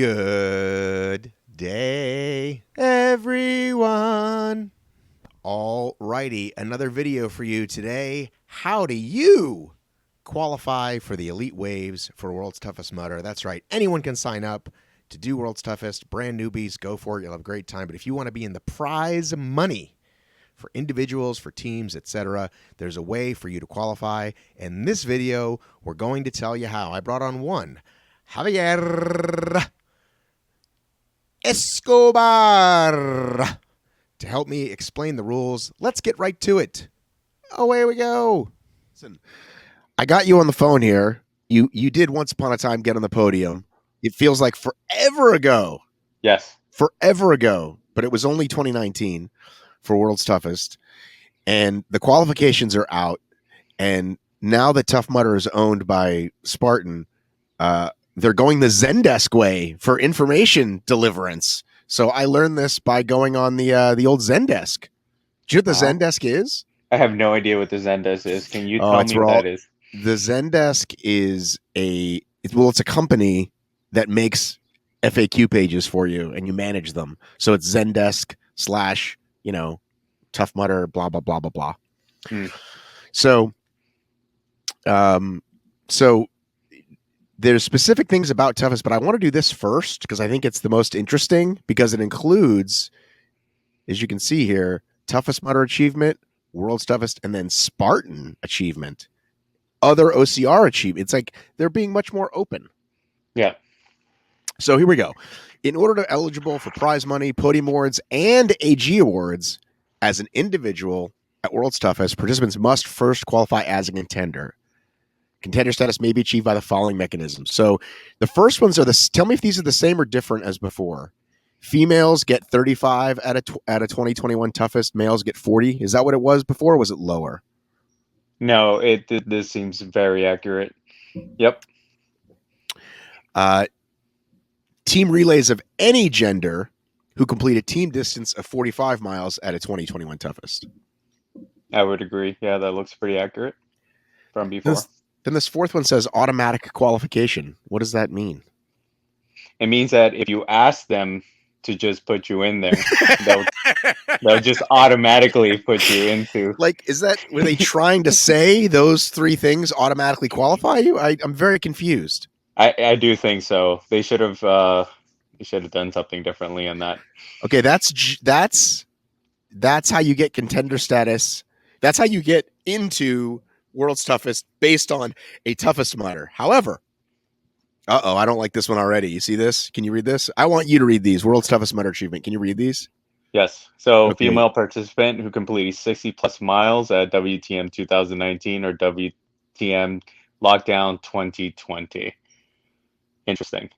Good day, everyone. Alrighty, another video for you today. How do you qualify for the Elite Waves for World's Toughest Mudder? That's right, anyone can sign up to do World's Toughest. Brand newbies, go for it. You'll have a great time. But if you want to be in the prize money for individuals, for teams, etc., there's a way for you to qualify. In this video, we're going to tell you how. I brought on one, Javier Escobar, to help me explain the rules. Let's get right to it. Away we go. Listen, I got you on the phone here. You did once upon a time get on the podium. It feels like forever ago. Yes. Forever ago. But it was only 2019 for World's Toughest. And the qualifications are out. And now that Tough Mudder is owned by Spartan, they're going the Zendesk way for information deliverance. So I learned this by going on the old Zendesk. Do you know what the Zendesk is? I have no idea what the Zendesk is. Can you tell me what that is? The Zendesk is it's a company that makes FAQ pages for you and you manage them. So it's Zendesk / Tough Mudder, blah, blah, blah, blah, blah. So there's specific things about toughest, but I want to do this first because I think it's the most interesting because it includes, as you can see here, Toughest Mudder Achievement, World's Toughest, and then Spartan Achievement, other OCR Achievement. It's like they're being much more open. Yeah. So here we go. In order to be eligible for prize money, podium awards, and AG awards as an individual at World's Toughest, participants must first qualify as a contender. Contender status may be achieved by the following mechanisms. So the first ones are tell me if these are the same or different as before. Females get 35 at a 2021 toughest. Males get 40. Is that what it was before, or was it lower? No, this seems very accurate. Yep. Team relays of any gender who complete a team distance of 45 miles at a 2021 toughest. I would agree. Yeah, that looks pretty accurate from before. Then this fourth one says automatic qualification. What does that mean? It means that if you ask them to just put you in there, they'll just automatically put you into. Like, were they trying to say those three things automatically qualify you? I'm very confused. I do think so. They should have done something differently on that. Okay, that's how you get contender status. That's how you get into World's Toughest based on a toughest mudder. However, I don't like this one already. You see this? Can you read this? I want you to read these. World's Toughest Mudder Achievement. Can you read these? Yes. So Okay. Female participant who completed 60 plus miles at WTM 2019 or WTM Lockdown 2020. Interesting.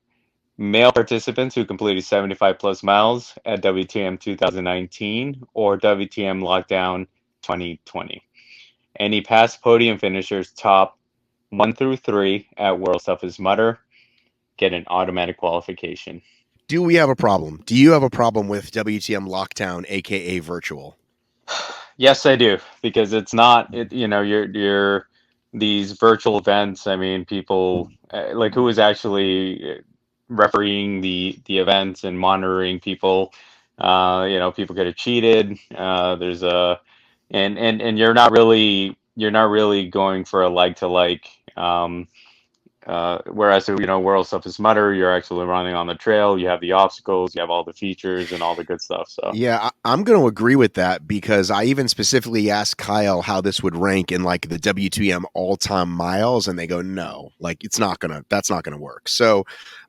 Male participants who completed 75 plus miles at WTM 2019 or WTM Lockdown 2020. Any past podium finishers top 1 through 3 at World's Toughest Mudder get an automatic qualification. Do we have a problem? Do you have a problem with WTM Lockdown, aka virtual? Yes, I do, because it's not. You're these virtual events. I mean, people like who is actually refereeing the events and monitoring people. People get cheated. There's a and you're not really going for a like to like. Whereas World's Toughest Mudder, you're actually running on the trail. You have the obstacles, you have all the features and all the good stuff. So yeah, I'm going to agree with that because I even specifically asked Kyle how this would rank in like the WTM all-time miles, and they go no, like that's not gonna work. So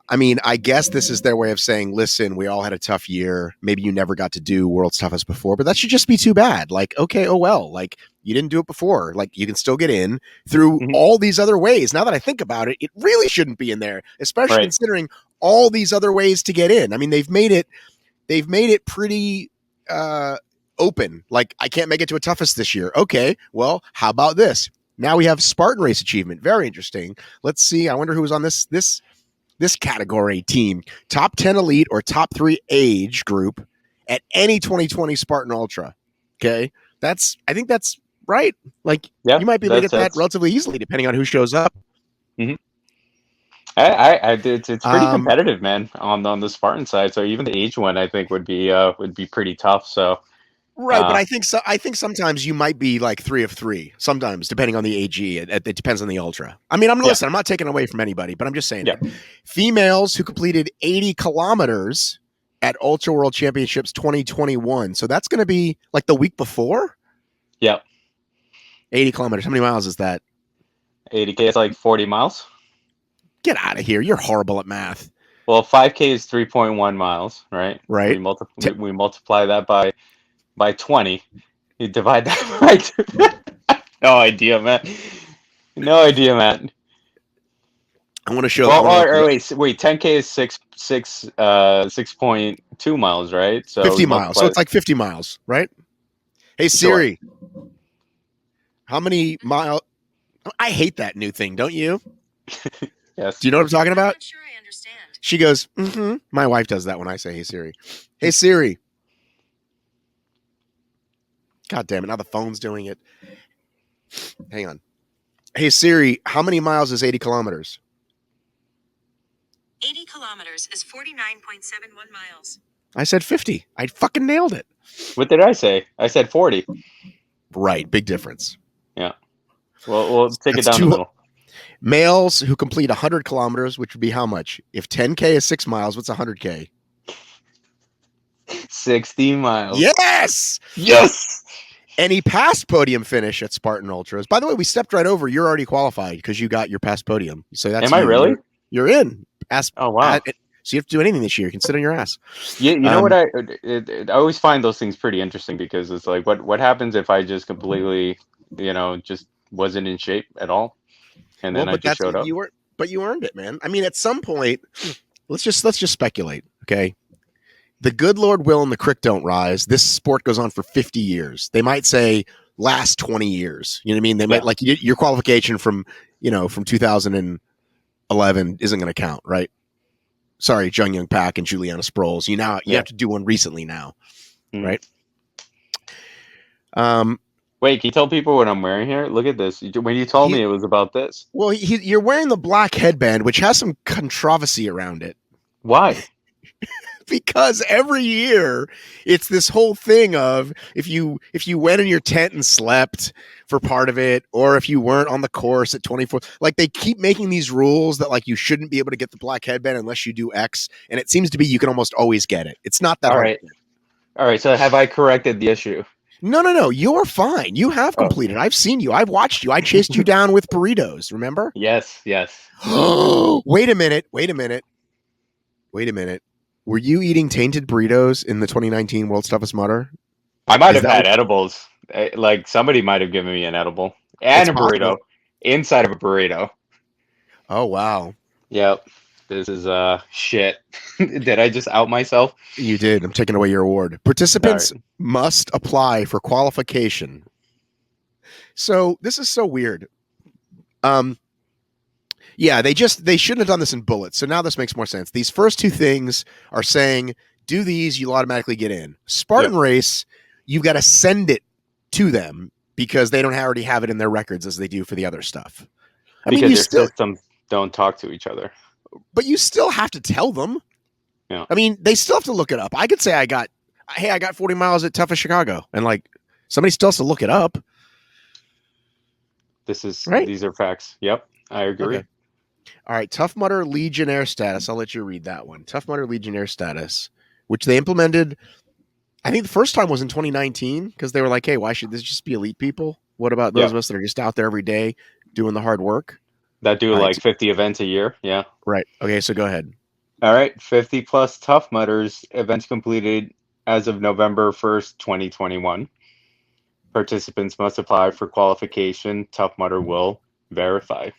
I mean, I guess this is their way of saying, listen, we all had a tough year. Maybe you never got to do World's Toughest before, but that should just be too bad. Like, okay, oh well, like you didn't do it before. Like you can still get in through all these other ways. Now that I think about it, it really shouldn't be in there, especially considering all these other ways to get in. I mean, they've made it pretty open. Like I can't make it to a toughest this year. Okay, well, how about this? Now we have Spartan Race achievement. Very interesting. Let's see. I wonder who was on this category team. Top 10 elite or top 3 age group at any 2020 Spartan Ultra. Okay. I think that's right. Like you might be able to get that relatively easily depending on who shows up. It's pretty competitive, man, on the Spartan side. So even the age one, I think, would be pretty tough. So, Right, but uh, I think so. I think sometimes you might be like 3 of 3. Sometimes, depending on the AG, it depends on the ultra. I mean, yeah, I'm not taking away from anybody, but I'm just saying yeah, that females who completed 80 kilometers at Ultra World Championships 2021. So that's going to be like the week before. yeah. 80 kilometers. How many miles is that? 80K is like 40 miles. Get out of here! You're horrible at math. Well, 5K is 3.1 miles, right? Right? We multiply that by 20. You divide that by two. No idea, man. No idea, man. I want to show. I Well, want to look. wait. 10K is 6.2 miles, right? So we 50 miles. So multiply. it's like 50 miles, right? Hey Sure. Siri, how many miles? I hate that new thing, don't you? Yes. Do you know what I'm talking I'm about? not sure I understand. She goes, mm-hmm. My wife does that when I say, hey, Siri. Hey, Siri. God damn it. Now the phone's doing it. Hang on. Hey, Siri, how many miles is 80 kilometers? 80 kilometers is 49.71 miles. I said 50. I fucking nailed it. What did I say? I said 40. Right. Big difference. Yeah. Well, we'll take it That's down the middle. Males who complete 100 kilometers, which would be how much? If 10K is 6 miles, what's 100K? 60 miles. Yes. Yes. Any past podium finish at Spartan Ultras. By the way, we stepped right over. You're already qualified because you got your past podium. So that's Am I really? You're in. Oh, wow. So you have to do anything this year. Consider your ass. You know what I always find those things pretty interesting because it's like what happens if I just completely, just wasn't in shape at all and Well, then I but just that's showed up. you earned it, man. I mean, at some point, let's just speculate, okay? The good Lord will and the creek don't rise. This sport goes on for 50 years. They might say last 20 years. You know what I mean? They might like your qualification from 2011 isn't going to count, right? Sorry, Jung Young Pak and Juliana Sproles. You have to do one recently now, right? Wait, can you tell people what I'm wearing here? Look at this. When you told me it was about this. Well, you're wearing the black headband, which has some controversy around it. Why? Because every year it's this whole thing of if you went in your tent and slept for part of it, or if you weren't on the course at 24, like they keep making these rules that like you shouldn't be able to get the black headband unless you do X, and it seems to be you can almost always get it. It's not that hard. All right. So have I corrected the issue? No. You're fine. You have completed. I've seen you. I've watched you. I chased you down with burritos. Remember? Yes. Wait a minute. Were you eating tainted burritos in the 2019 World's Toughest Mudder? I might have had edibles. Like somebody might have given me an edible and a burrito inside of a burrito. Oh, wow. Yep. This is shit. Did I just out myself? You did. I'm taking away your award. Participants must apply for qualification. So this is so weird. Yeah, they shouldn't have done this in bullets. So now this makes more sense. These first two things are saying, do these, you'll automatically get in. Spartan Race, you've got to send it to them because they don't already have it in their records as they do for the other stuff. Because your systems don't talk to each other. But you still have to tell them. Yeah. I mean, they still have to look it up. I could say I got 40 miles at Toughest Chicago. And like somebody still has to look it up. These are facts. Yep. I agree. Okay. All right, Tough Mudder Legionnaire status. I'll let you read that one. Tough Mudder Legionnaire status, which they implemented, I think the first time was in 2019 because they were like, hey, why should this just be elite people? What about those of us that are just out there every day doing the hard work? That do like 50 events a year? Yeah. Right. Okay, so go ahead. All right, 50 plus Tough Mudders events completed as of November 1st, 2021. Participants must apply for qualification. Tough Mudder will verify.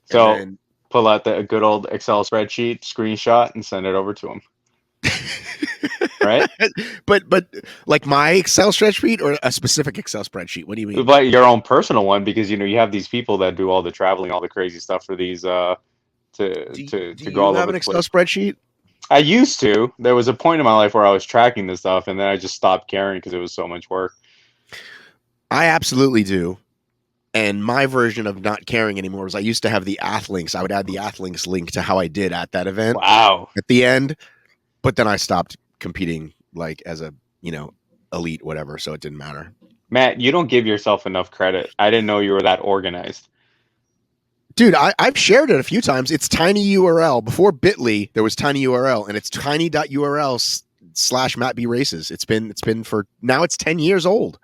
So pull out the good old Excel spreadsheet, screenshot, and send it over to them. Right? But like my Excel spreadsheet or a specific Excel spreadsheet? What do you mean? Like your own personal one, because you have these people that do all the traveling, all the crazy stuff for these to go all over the place. Do you have an Excel spreadsheet? I used to. There was a point in my life where I was tracking this stuff, and then I just stopped caring because it was so much work. I absolutely do. And my version of not caring anymore was I used to have the Athlinks. I would add the Athlinks link to how I did at that event Wow. at the end. But then I stopped competing like as a, elite, whatever. So it didn't matter. Matt, you don't give yourself enough credit. I didn't know you were that organized. Dude, I've shared it a few times. It's tinyURL. Before Bitly, there was tinyURL, and it's tiny.url/ Matt B Races. It's been for now. It's 10 years old.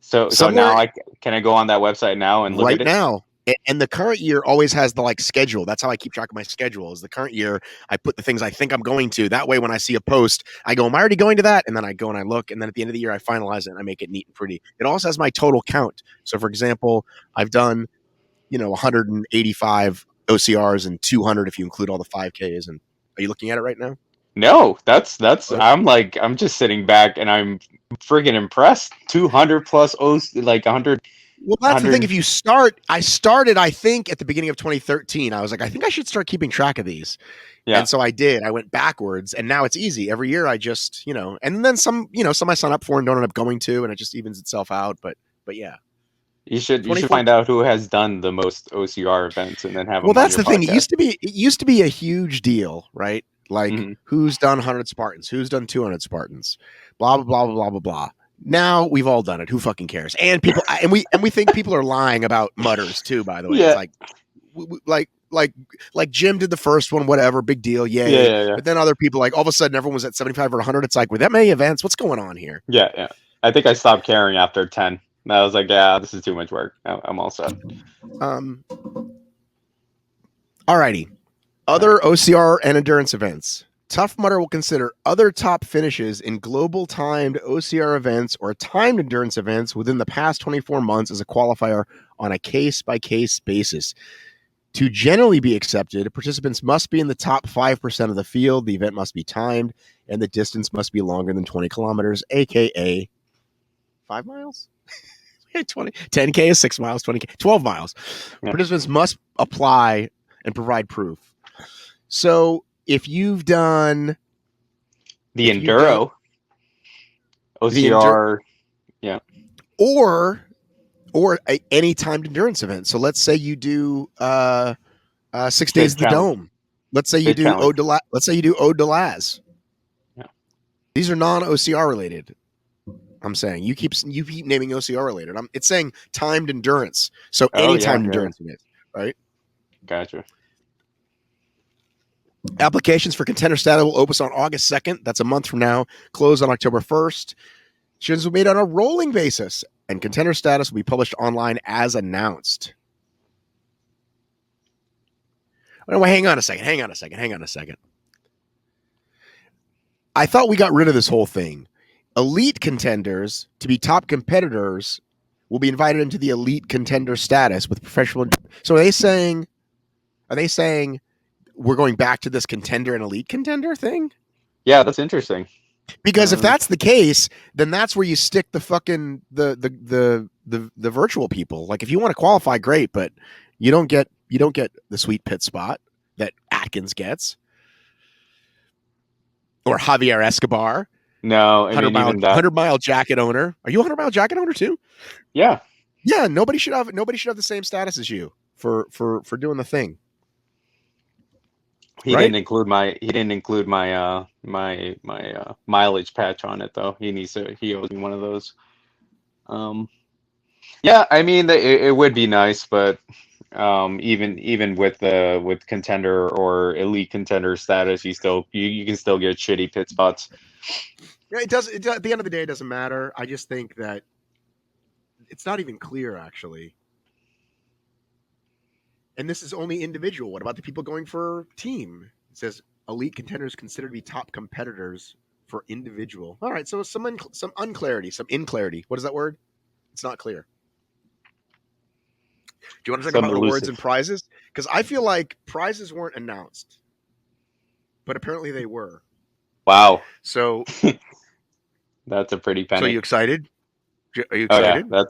So Somewhere- now can I go on that website now and look right at it? now. And the current year always has the like schedule. That's how I keep track of my schedule. Is the current year I put the things I think I'm going to. That way, when I see a post, I go, "Am I already going to that?" And then I go and I look. And then at the end of the year, I finalize it and I make it neat and pretty. It also has my total count. So, for example, I've done 185 OCRs and 200 if you include all the 5Ks. And are you looking at it right now? No, that's I'm just sitting back and I'm friggin' impressed. 200 plus like 100. Well, that's the thing. If you start, I started, I think, at the beginning of 2013. I was like, I think I should start keeping track of these. Yeah. And so I did. I went backwards, and now it's easy. Every year I just, and then some I sign up for and don't end up going to, and it just evens itself out. But yeah. You should find out who has done the most OCR events and then have them. Well, that's on your the thing. podcast. It used to be a huge deal, right? Like who's done 100 Spartans, who's done 200 Spartans, blah blah blah blah blah blah. Now we've all done it. Who fucking cares? And people, and we think people are lying about mutters too. By the way, Yeah. It's like Jim did the first one, whatever, big deal, yay. Yeah. But then other people, like all of a sudden, everyone was at 75 or 100. It's like with that many events, what's going on here? Yeah. I think I stopped caring after 10. I was like, yeah, this is too much work. I'm all set. Alrighty. Other OCR and endurance events. Tough Mudder will consider other top finishes in global timed OCR events or timed endurance events within the past 24 months as a qualifier on a case-by-case basis. To generally be accepted, participants must be in the top 5% of the field, the event must be timed, and the distance must be longer than 20 kilometers, aka 5 miles? 10K is 6 miles, 20K, 12 miles. Yeah. Participants must apply and provide proof. So if you've done the Enduro, OCR, yeah, or any timed endurance event. So let's say you do 6 days of the Dome. Let's say you do Ode to Laz. Yeah. These are non-OCR related. I'm saying you keep naming OCR related. It's saying timed endurance. So any timed endurance event, right? Gotcha. Applications for contender status will open on August 2nd. That's a month from now. Close on October 1st. Decisions will be made on a rolling basis, and contender status will be published online as announced. Oh, wait, hang on a second. I thought we got rid of this whole thing. Elite contenders, to be top competitors, will be invited into the elite contender status with professional. So are they saying we're going back to this contender and elite contender thing? Yeah, that's interesting. Because if that's the case, then that's where you stick the fucking the virtual people. Like if you want to qualify, great, but you don't get the sweet pit spot that Atkins gets or Javier Escobar. No, I mean, even that 100-mile jacket owner. Are you a 100-mile jacket owner too? Yeah. Yeah. Nobody should have the same status as you for doing the thing. He didn't include my mileage patch on it though. He owes me one of those. Yeah, I mean it would be nice, but even with contender or elite contender status, you can still get shitty pit spots. Yeah, it does. At the end of the day, it doesn't matter. I just think that it's not even clear, actually. And this is only individual. What about the people going for team? It says elite contenders considered to be top competitors for individual. All right, so some unclarity, some inclarity. What is that word? It's not clear. Do you want to talk about awards and prizes? Because I feel like prizes weren't announced, but apparently they were. Wow. So that's a pretty penny. So are you excited? Are you excited? Oh,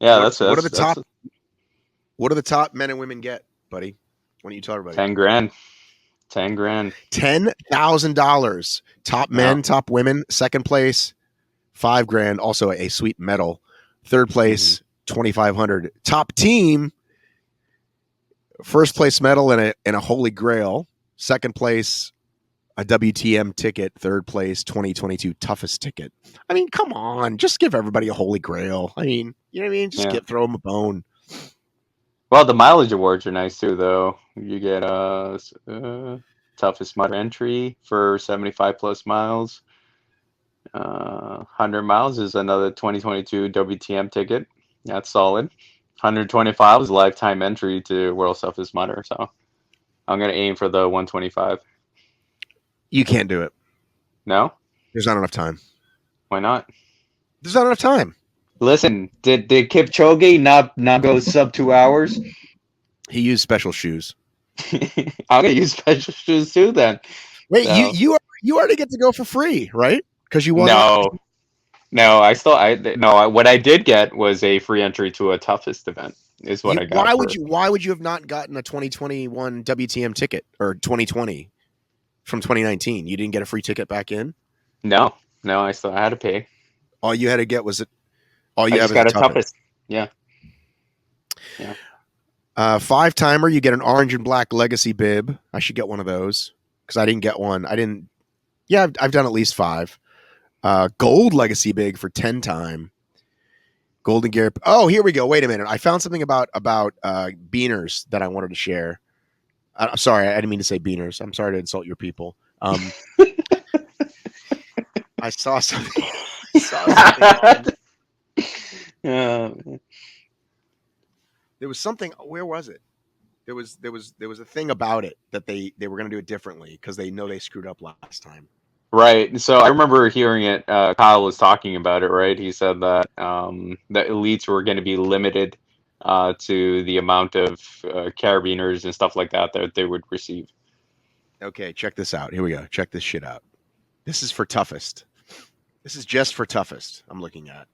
yeah, that's what are the top? What do the top men and women get, buddy? Why don't you tell everybody? $10,000. $10,000. Top men, top women. Second place, $5,000. Also a sweet medal. Third place, $2,500. Top team, first place medal and a Holy Grail. Second place, a WTM ticket. Third place, 2022 toughest ticket. I mean, come on, just give everybody a Holy Grail. I mean, you know what I mean? Just throw them a bone. Well, the mileage awards are nice too, though. You get toughest mud entry for 75 plus miles. 100 miles is another 2022 WTM ticket. That's solid. 125 is lifetime entry to World's Toughest Mudder. So I'm going to aim for the 125. You can't do it. No? There's not enough time. Why not? There's not enough time. Listen, did Kipchoge not go sub 2 hours? He used special shoes. I'm going to use special shoes too then. Wait, so. you already get to go for free, right? Because you won. No, what I did get was a free entry to a toughest event. Is what I got. Why would you have not gotten a 2021 WTM ticket or 2020 from 2019? You didn't get a free ticket back in? No, I had to pay. All you had to get was it. All you I have just got a toughest. Yeah. 5-timer, you get an orange and black legacy bib. I should get one of those because I didn't get one. Yeah, I've done at least 5. Gold legacy big for 10-time. Golden gear. Oh, here we go. Wait a minute. I found something about beaners that I wanted to share. I'm sorry. I didn't mean to say beaners. I'm sorry to insult your people. I saw something. There was something. Where was it? There was a thing about it that they were going to do it differently because they know they screwed up last time. Right. So I remember hearing it. Kyle was talking about it, right? He said that the elites were going to be limited to the amount of carabiners and stuff like that they would receive. Okay, check this out. Here we go. Check this shit out. This is for toughest. This is just for toughest. I'm looking at.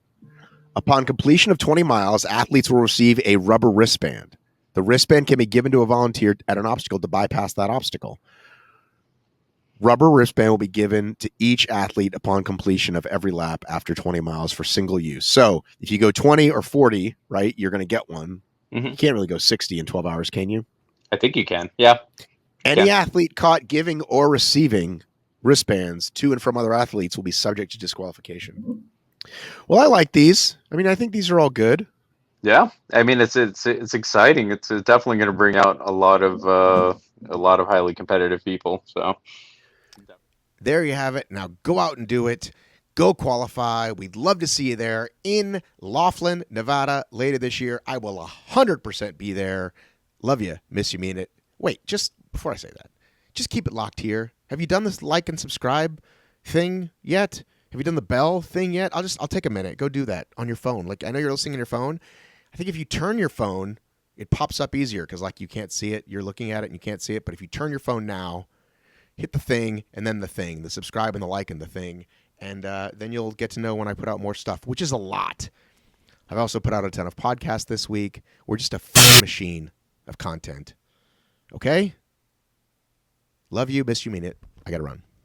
Upon completion of 20 miles, athletes will receive a rubber wristband. The wristband can be given to a volunteer at an obstacle to bypass that obstacle. Rubber wristband will be given to each athlete upon completion of every lap after 20 miles for single use. So if you go 20 or 40, right, you're going to get one. Mm-hmm. You can't really go 60 in 12 hours, can you? I think you can. Yeah. Any athlete caught giving or receiving wristbands to and from other athletes will be subject to disqualification. Well, I like these. I mean, I think these are all good. Yeah. I mean, it's exciting. It's definitely going to bring out a lot of highly competitive people. So there you have it. Now go out and do it. Go qualify. We'd love to see you there in Laughlin, Nevada later this year. I will 100% be there. Love you. Miss you, mean it. Wait, just before I say that, just keep it locked here. Have you done this like and subscribe thing yet? Have you done the bell thing yet? I'll take a minute. Go do that on your phone. Like, I know you're listening on your phone. I think if you turn your phone, it pops up easier because like you can't see it. You're looking at it and you can't see it. But if you turn your phone now, hit the thing and then the thing, the subscribe and the like and the thing. And then you'll get to know when I put out more stuff, which is a lot. I've also put out a ton of podcasts this week. We're just a machine of content. Okay? Love you. Miss you. Mean it. I got to run.